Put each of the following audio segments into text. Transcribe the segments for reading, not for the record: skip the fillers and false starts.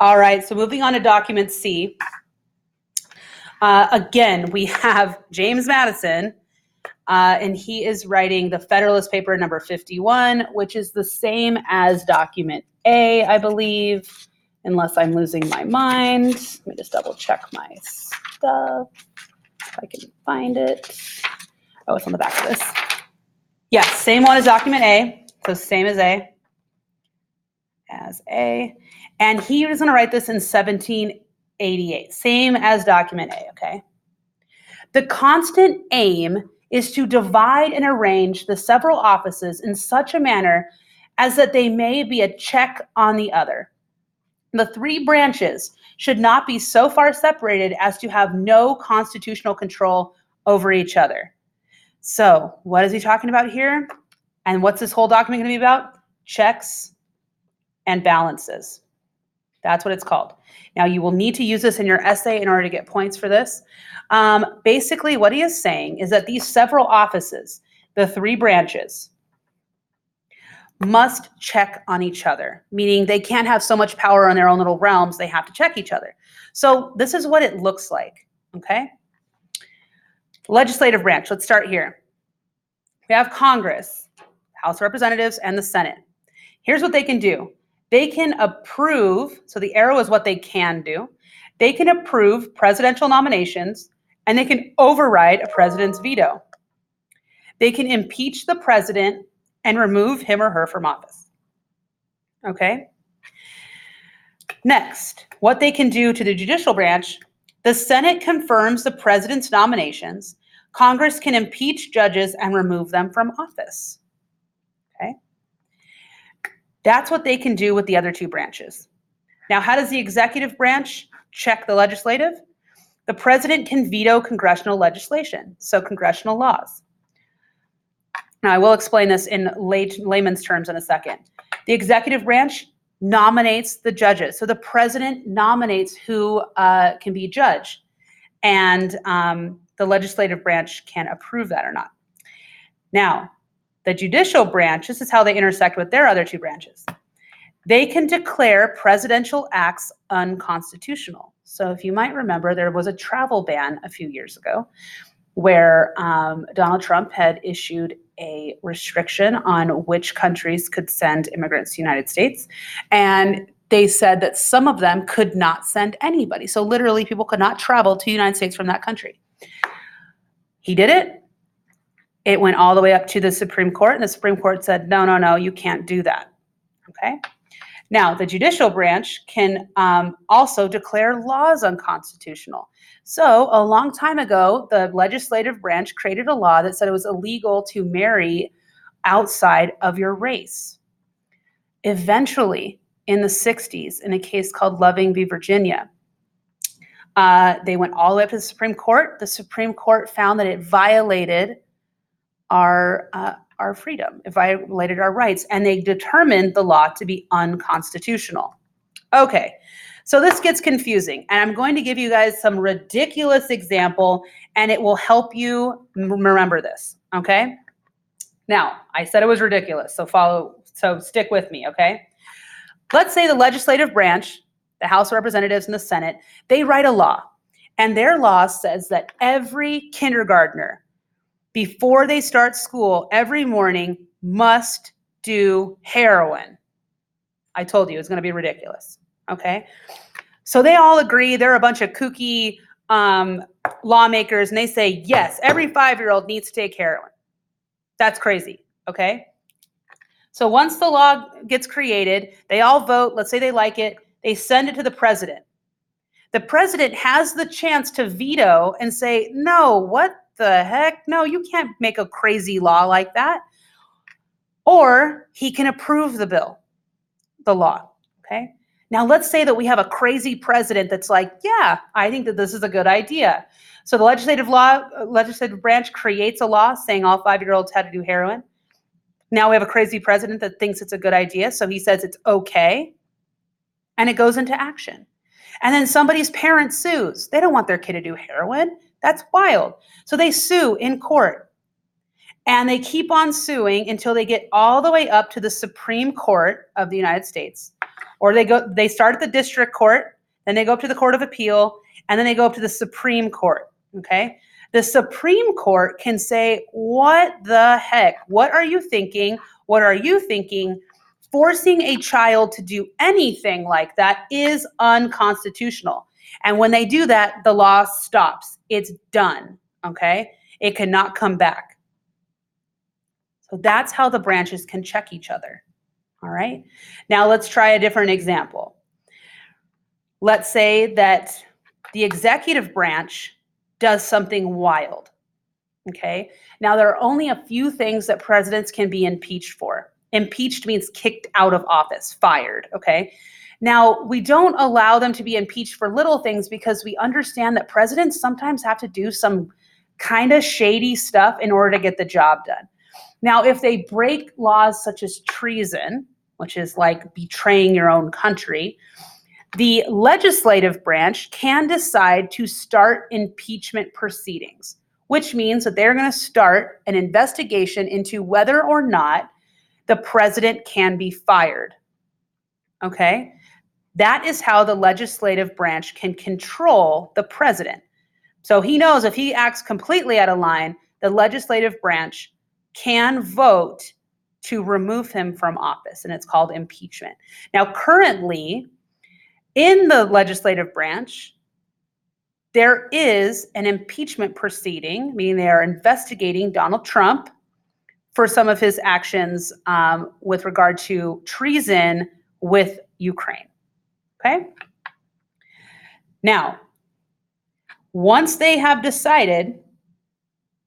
All right, so moving on to document C. Again, we have James Madison, and he is writing the Federalist Paper number 51, which is the same as document A, I believe, unless I'm losing my mind. Let me just double check my stuff, if I can find it. Oh, it's on the back of this. Yes, same one as document A, so same as A. And he was going to write this in 1788, same as document A, okay? The constant aim is to divide and arrange the several offices in such a manner as that they may be a check on the other. The three branches should not be so far separated as to have no constitutional control over each other. So what is he talking about here? And what's this whole document going to be about? Checks and balances. That's what it's called. Now, you will need to use this in your essay in order to get points for this. Basically, what he is saying is that these several offices, the three branches, must check on each other, meaning they can't have so much power in their own little realms, they have to check each other. So this is what it looks like, okay? Legislative branch, let's start here. We have Congress, House of Representatives, and the Senate. Here's what they can do. They can approve, so the arrow is what they can do. They can approve presidential nominations, and they can override a president's veto. They can impeach the president and remove him or her from office. Okay? Next, what they can do to the judicial branch, the Senate confirms the president's nominations. Congress can impeach judges and remove them from office. Okay? That's what they can do with the other two branches. Now, how does the executive branch check the legislative? The president can veto congressional legislation, so congressional laws. Now, I will explain this in layman's terms in a second. The executive branch nominates the judges. So the president nominates who can be judge, and the legislative branch can approve that or not. Now, the judicial branch, this is how they intersect with their other two branches. They can declare presidential acts unconstitutional. So if you might remember, there was a travel ban a few years ago where Donald Trump had issued a restriction on which countries could send immigrants to the United States. And they said that some of them could not send anybody. So literally people could not travel to the United States from that country. He did it. It went all the way up to the Supreme Court, and the Supreme Court said, no, no, no, you can't do that, okay? Now, the judicial branch can also declare laws unconstitutional. So a long time ago, the legislative branch created a law that said it was illegal to marry outside of your race. Eventually, in the 60s, in a case called Loving v. Virginia, they went all the way up to the Supreme Court. The Supreme Court found that it violated our freedom, it violated our rights, and they determined the law to be unconstitutional. Okay, so this gets confusing, and I'm going to give you guys some ridiculous example, and it will help you remember this, okay? Now, I said it was ridiculous, so stick with me, okay? Let's say the legislative branch, the House of Representatives and the Senate, they write a law, and their law says that every kindergartner, before they start school every morning, must do heroin. I told you it's going to be ridiculous, okay? So they all agree. They're a bunch of kooky lawmakers, and they say, yes, every 5-year-old needs to take heroin. That's crazy, okay? So once the law gets created, they all vote. Let's say they like it. They send it to the president. The president has the chance to veto and say, no, what the heck? No, you can't make a crazy law like that. Or he can approve the bill, the law, okay? Now let's say that we have a crazy president that's like, yeah, I think that this is a good idea. So the legislative branch creates a law saying all 5-year-olds had to do heroin. Now we have a crazy president that thinks it's a good idea, so he says it's okay, and it goes into action. And then somebody's parent sues. They don't want their kid to do heroin. That's wild. So they sue in court, and they keep on suing until they get all the way up to the Supreme Court of the United States, or they start at the district court, then they go up to the Court of Appeal, and then they go up to the Supreme Court, okay? The Supreme Court can say, what the heck? What are you thinking? What are you thinking? Forcing a child to do anything like that is unconstitutional. And when they do that, the law stops. It's done, okay? It cannot come back. So that's how the branches can check each other, all right? Now let's try a different example. Let's say that the executive branch does something wild, okay? Now there are only a few things that presidents can be impeached for. Impeached means kicked out of office, fired, okay? Now, we don't allow them to be impeached for little things because we understand that presidents sometimes have to do some kind of shady stuff in order to get the job done. Now, if they break laws such as treason, which is like betraying your own country, the legislative branch can decide to start impeachment proceedings, which means that they're going to start an investigation into whether or not the president can be fired. Okay? That is how the legislative branch can control the president. So he knows if he acts completely out of line, the legislative branch can vote to remove him from office, and it's called impeachment. Now, currently, in the legislative branch, there is an impeachment proceeding, meaning they are investigating Donald Trump for some of his actions with regard to treason with Ukraine. Okay? Now, once they have decided,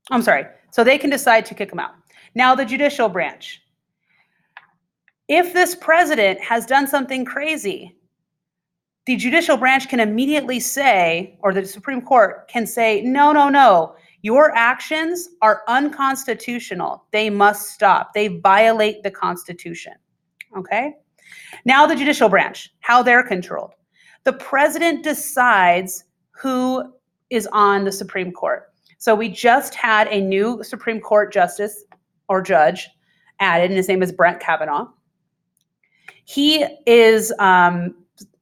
so they can decide to kick him out. Now, the judicial branch. If this president has done something crazy, the judicial branch can immediately say, or the Supreme Court can say, no, your actions are unconstitutional. They must stop. They violate the Constitution. Okay? Now the judicial branch, how they're controlled. The president decides who is on the Supreme Court. So we just had a new Supreme Court justice or judge added, and his name is Brett Kavanaugh. He is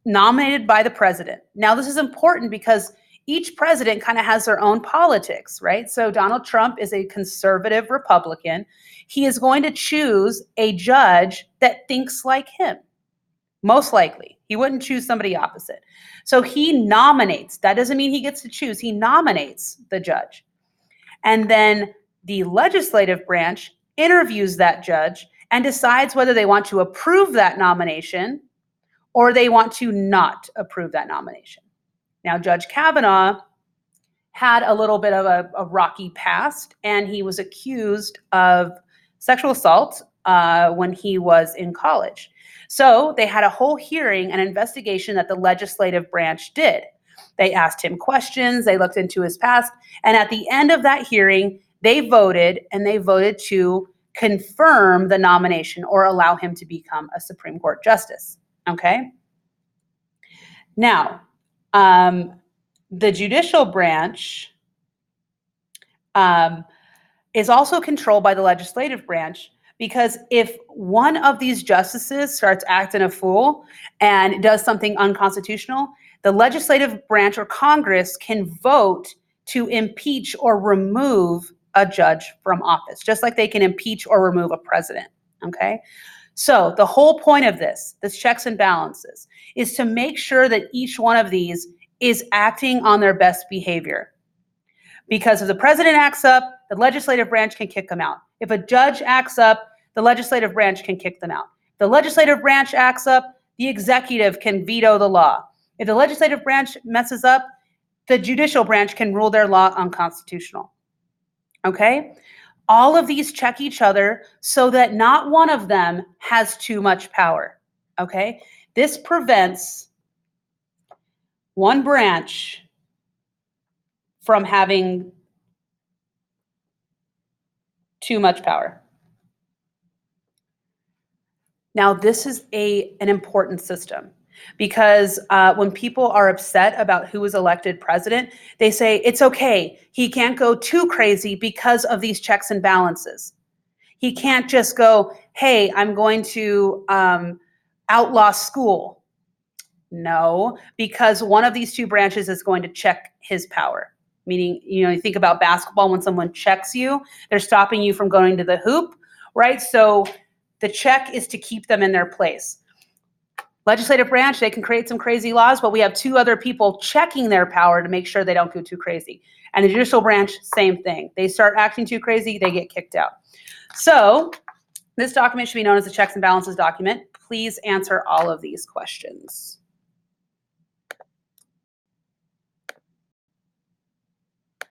nominated by the president. Now, this is important because each president kind of has their own politics, right? So Donald Trump is a conservative Republican. He is going to choose a judge that thinks like him, most likely. He wouldn't choose somebody opposite. So he nominates. That doesn't mean he gets to choose. He nominates the judge. And then the legislative branch interviews that judge and decides whether they want to approve that nomination or they want to not approve that nomination. Now, Judge Kavanaugh had a little bit of a rocky past, and he was accused of sexual assault when he was in college. So they had a whole hearing and investigation that the legislative branch did. They asked him questions, they looked into his past, and at the end of that hearing, they voted to confirm the nomination or allow him to become a Supreme Court justice. Okay? Now, the judicial branch is also controlled by the legislative branch, because if one of these justices starts acting a fool and does something unconstitutional, the legislative branch or Congress can vote to impeach or remove a judge from office, just like they can impeach or remove a president, okay? So the whole point of this checks and balances, is to make sure that each one of these is acting on their best behavior. Because if the president acts up, the legislative branch can kick them out. If a judge acts up, the legislative branch can kick them out. If the legislative branch acts up, the executive can veto the law. If the legislative branch messes up, the judicial branch can rule their law unconstitutional. Okay? All of these check each other so that not one of them has too much power. Okay? This prevents one branch from having too much power. Now, this is an important system, because when people are upset about who is elected president, they say, it's okay, he can't go too crazy because of these checks and balances. He can't just go, hey, I'm going to outlaw school No, because one of these two branches is going to check his power. Meaning, you think about basketball, when someone checks you, they're stopping you from going to the hoop, right? So the check is to keep them in their place. Legislative branch, they can create some crazy laws, but we have two other people checking their power to make sure they don't go too crazy. And the judicial branch, same thing. They start acting too crazy, they get kicked out. So this document should be known as the checks and balances document. Please answer all of these questions.